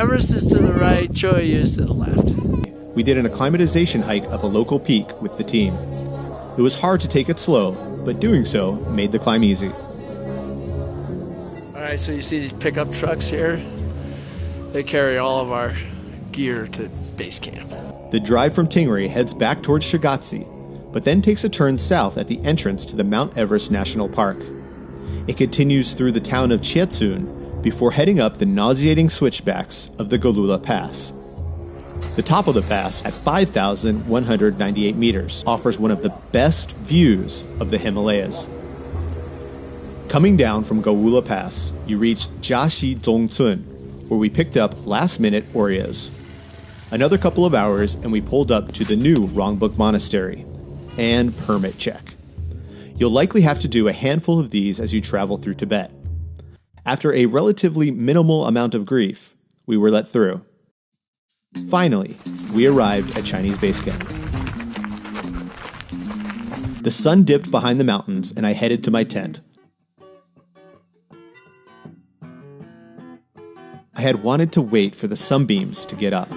Everest is to the right, Choyu is to the left. We did an acclimatization hike up a local peak with the team. It was hard to take it slow, but doing so made the climb easy. All right, so you see these pickup trucks here? They carry all of our gear to base camp. The drive from Tingri heads back towards Shigatse, but then takes a turn south at the entrance to the Mount Everest National Park. It continues through the town of Chietsun before heading up the nauseating switchbacks of the Golula Pass. The top of the pass, at 5,198 meters, offers one of the best views of the Himalayas. Coming down from Golula Pass, you reach Jiaxi Zongcun, where we picked up last-minute Oreos. Another couple of hours, and we pulled up to the new Rongbuk Monastery. And permit check. You'll likely have to do a handful of these as you travel through Tibet. After a relatively minimal amount of grief, we were let through. Finally, we arrived at Chinese base camp. The sun dipped behind the mountains, and I headed to my tent. I had wanted to wait for the sunbeams to get up,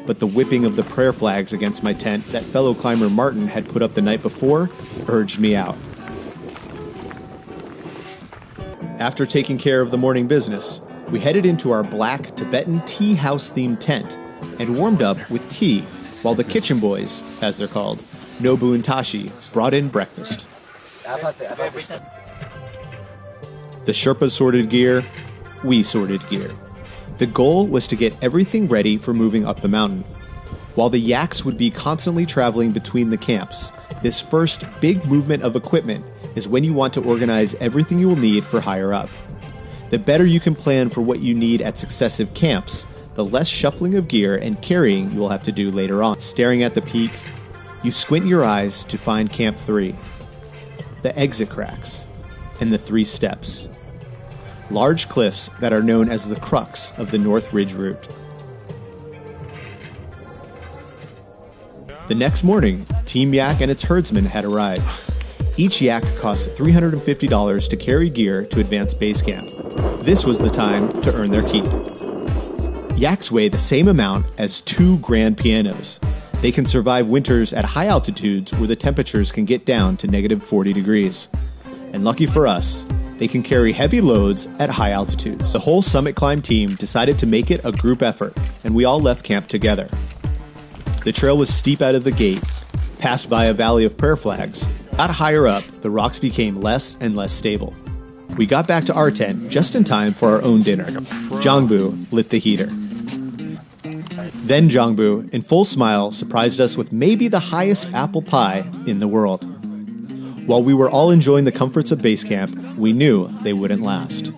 but the whipping of the prayer flags against my tent that fellow climber Martin had put up the night before urged me out. After taking care of the morning business, we headed into our black Tibetan tea house-themed tent and warmed up with tea while the kitchen boys, as they're called, Nobu and Tashi, brought in breakfast. The Sherpas sorted gear, we sorted gear. The goal was to get everything ready for moving up the mountain. While the yaks would be constantly traveling between the camps, this first big movement of equipment is when you want to organize everything you will need for higher up. The better you can plan for what you need at successive camps, the less shuffling of gear and carrying you will have to do later on. Staring at the peak, you squint your eyes to find Camp 3, the exit cracks, and the 3 steps. Large cliffs that are known as the crux of the North Ridge route. The next morning, Team Yak and its herdsmen had arrived. Each yak costs $350 to carry gear to advance base camp. This was the time to earn their keep. Yaks weigh the same amount as 2 grand pianos. They can survive winters at high altitudes where the temperatures can get down to negative 40 degrees. And lucky for us, they can carry heavy loads at high altitudes. The whole SummitClimb team decided to make it a group effort, and we all left camp together. The trail was steep out of the gate, passed by a valley of prayer flags. Got higher up, the rocks became less and less stable. We got back to our tent just in time for our own dinner. Zhangbu lit the heater. Then Zhangbu, in full smile, surprised us with maybe the highest apple pie in the world. While we were all enjoying the comforts of base camp, we knew they wouldn't last.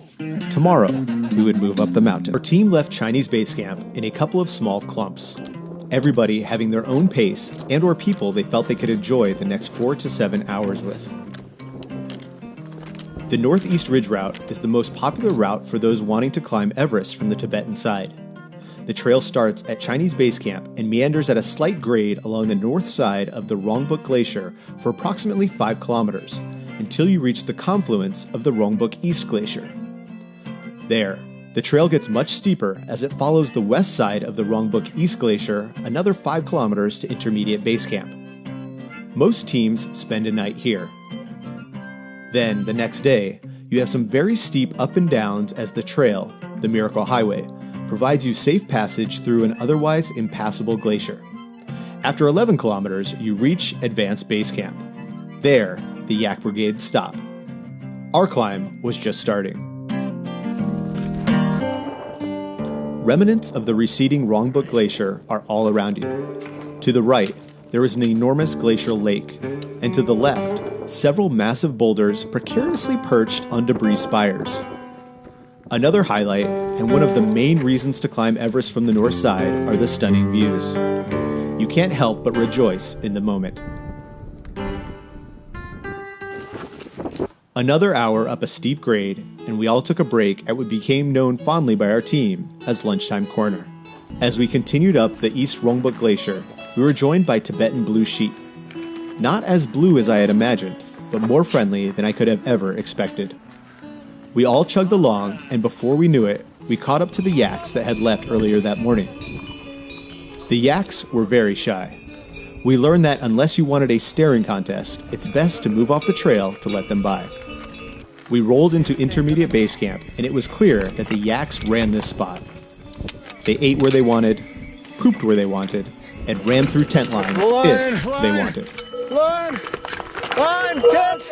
Tomorrow, we would move up the mountain. Our team left Chinese base camp in a couple of small clumps. Everybody having their own pace and or people they felt they could enjoy the next 4 to 7 hours with. The Northeast Ridge Route is the most popular route for those wanting to climb Everest from the Tibetan side. The trail starts at Chinese base camp and meanders at a slight grade along the north side of the Rongbuk Glacier for approximately 5 kilometers, until you reach the confluence of the Rongbuk East Glacier. There, the trail gets much steeper as it follows the west side of the Rongbuk East Glacier another 5 kilometers to intermediate base camp. Most teams spend a night here. Then, the next day, you have some very steep up and downs as the trail, the Miracle Highway, provides you safe passage through an otherwise impassable glacier. After 11 kilometers, you reach advanced base camp. There, the Yak Brigades stop. Our climb was just starting. Remnants of the receding Rongbuk Glacier are all around you. To the right, there is an enormous glacial lake, and to the left, several massive boulders precariously perched on debris spires. Another highlight, and one of the main reasons to climb Everest from the north side, are the stunning views. You can't help but rejoice in the moment. Another hour up a steep grade, and we all took a break at what became known fondly by our team as Lunchtime Corner. As we continued up the East Rongbuk Glacier, we were joined by Tibetan blue sheep. Not as blue as I had imagined, but more friendly than I could have ever expected. We all chugged along, and before we knew it, we caught up to the yaks that had left earlier that morning. The yaks were very shy. We learned that unless you wanted a staring contest, it's best to move off the trail to let them by. We rolled into intermediate base camp, and it was clear that the yaks ran this spot. They ate where they wanted, pooped where they wanted, and ran through tent lines if they wanted. Line! Tent!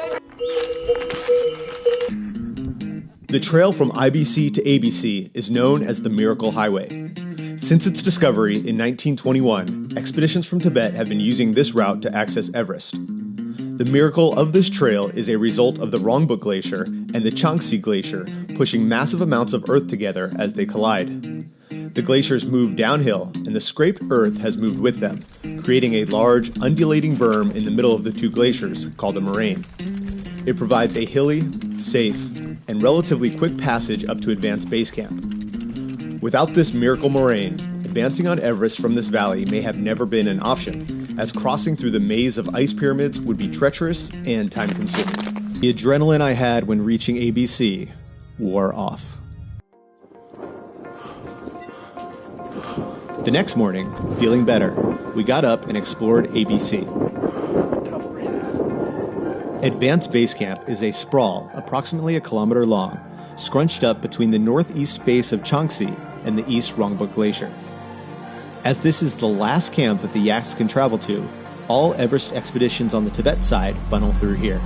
The trail from IBC to ABC is known as the Miracle Highway. Since its discovery in 1921, expeditions from Tibet have been using this route to access Everest. The miracle of this trail is a result of the Rongbuk Glacier and the Changxi Glacier pushing massive amounts of earth together as they collide. The glaciers move downhill, and the scraped earth has moved with them, creating a large, undulating berm in the middle of the two glaciers called a moraine. It provides a hilly, safe, and relatively quick passage up to advanced base camp. Without this miracle moraine, advancing on Everest from this valley may have never been an option, as crossing through the maze of ice pyramids would be treacherous and time-consuming. The adrenaline I had when reaching ABC wore off. The next morning, feeling better, we got up and explored ABC. Tough breathing. Advanced Base Camp is a sprawl approximately a kilometer long, scrunched up between the northeast face of Changxi and the East Rongbuk Glacier. As this is the last camp that the yaks can travel to, all Everest expeditions on the Tibet side funnel through here.